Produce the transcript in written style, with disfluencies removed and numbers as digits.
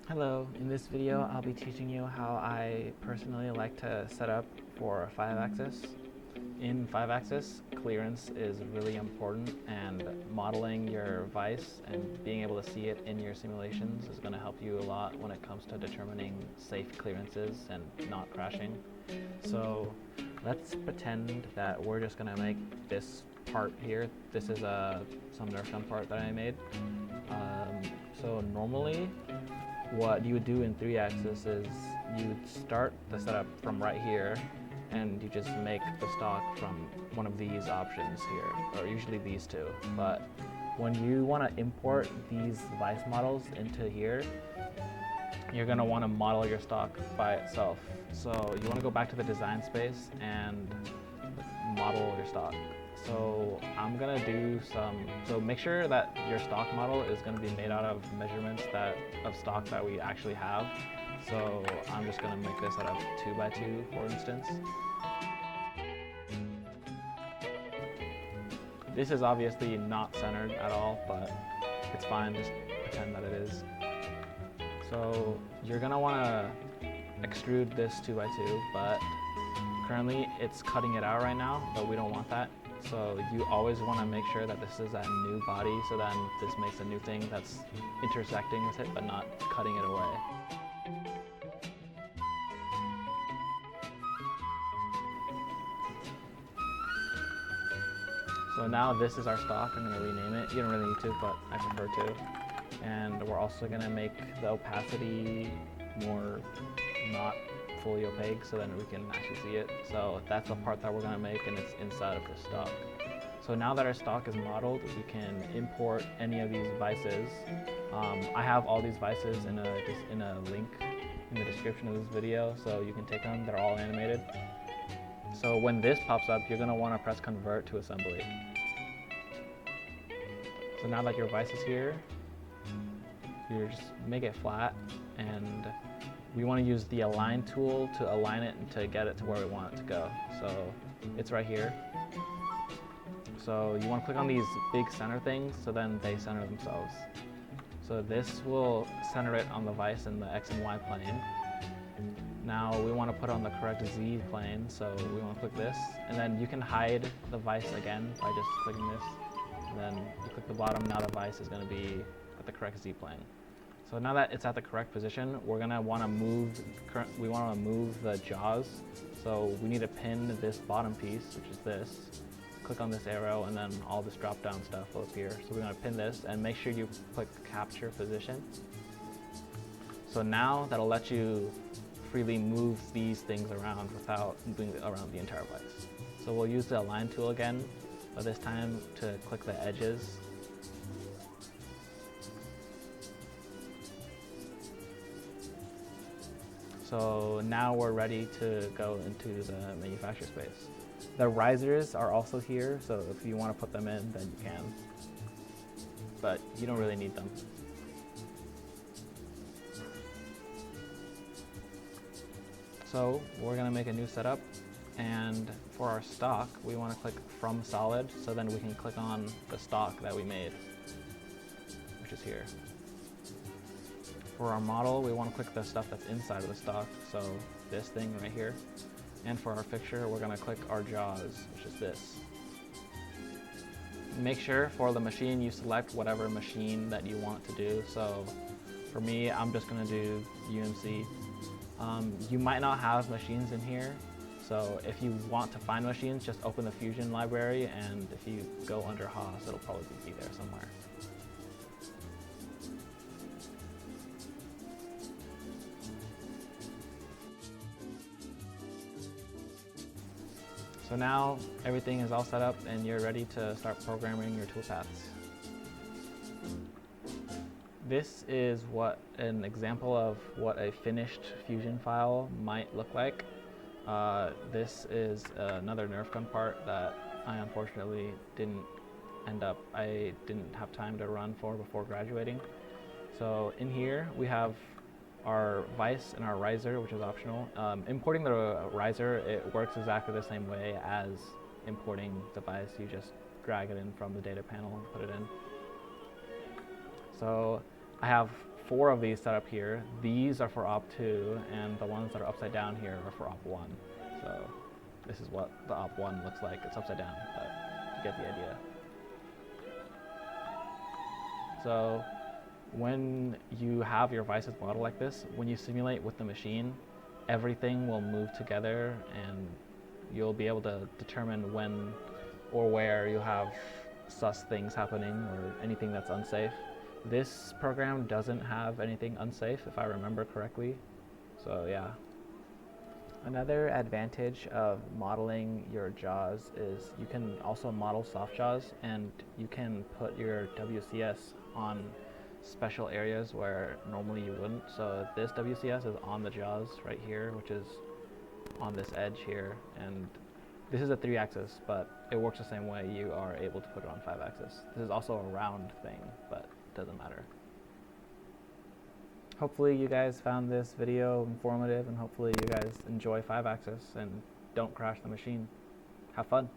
Hello, in this video I'll be teaching you how I personally like to set up for 5-axis. In 5-axis, clearance is really important, and modeling your vise and being able to see it in your simulations is going to help you a lot when it comes to determining safe clearances and not crashing. So let's pretend that we're just going to make this part here. This is some Nerf gun part that I made. So normally what you would do in 3-axis is you would start the setup from right here, and you just make the stock from one of these options here, or usually these two. But when you want to import these vise models into here, you're going to want to model your stock by itself. So you want to go back to the design space and model your stock. So I'm gonna do so make sure that your stock model is gonna be made out of measurements of stock that we actually have. So I'm just gonna make this out of 2x2, for instance. This is obviously not centered at all, but it's fine, just pretend that it is. So you're gonna wanna extrude this 2x2, but currently it's cutting it out right now, but we don't want that. So you always want to make sure that this is that new body, so then this makes a new thing that's intersecting with it but not cutting it away. So now this is our stock. I'm going to rename it. You don't really need to, but I prefer to. And we're also going to make the opacity more not fully opaque so then we can actually see it. So that's the part that we're going to make, and it's inside of the stock. So now that our stock is modeled, we can import any of these vices. I have all these vices in a link in the description of this video, so you can take them. They're all animated. So when this pops up, you're going to want to press convert to assembly. So now that your vice is here, you just make it flat, and we want to use the align tool to align it and to get it to where we want it to go. So it's right here. So you want to click on these big center things so then they center themselves. So this will center it on the vise in the X and Y plane. Now we want to put on the correct Z plane, so we want to click this, and then you can hide the vise again by just clicking this. And then you click the bottom, now the vise is going to be at the correct Z plane. So now that it's at the correct position, we're going to want to move the jaws. So we need to pin this bottom piece, which is this. Click on this arrow, and then all this drop down stuff will appear. So we're going to pin this, and make sure you click capture position. So now that'll let you freely move these things around without moving around the entire vise. So we'll use the align tool again, but this time to click the edges. So now we're ready to go into the manufacture space. The risers are also here, so if you want to put them in, then you can. But you don't really need them. So we're going to make a new setup, and for our stock, we want to click from solid, so then we can click on the stock that we made, which is here. For our model, we want to click the stuff that's inside of the stock, so this thing right here. And for our fixture, we're going to click our jaws, which is this. Make sure for the machine you select whatever machine that you want to do. So for me, I'm just going to do UMC. You might not have machines in here, so if you want to find machines, just open the Fusion library, and if you go under Haas, it'll probably be there somewhere. So now everything is all set up and you're ready to start programming your toolpaths. This is an example of what a finished Fusion file might look like. This is another Nerf gun part that I unfortunately I didn't have time to run for before graduating. So in here we have our vise and our riser, which is optional. Importing the riser, it works exactly the same way as importing the vise. You just drag it in from the data panel and put it in. So I have 4 of these set up here. These are for op2, and the ones that are upside down here are for op1. So this is what the op1 looks like. It's upside down, but you get the idea. So when you have your Vices model like this, when you simulate with the machine, everything will move together, and you'll be able to determine when or where you have sus things happening or anything that's unsafe. This program doesn't have anything unsafe, if I remember correctly. So yeah. Another advantage of modeling your jaws is you can also model soft jaws, and you can put your WCS on special areas where normally you wouldn't. So this WCS is on the jaws right here, which is on this edge here, and this is a 3-axis, but it works the same way. You are able to put it on 5-axis. This is also a round thing, but it doesn't matter. Hopefully you guys found this video informative, and hopefully you guys enjoy 5-axis and don't crash the machine. Have fun.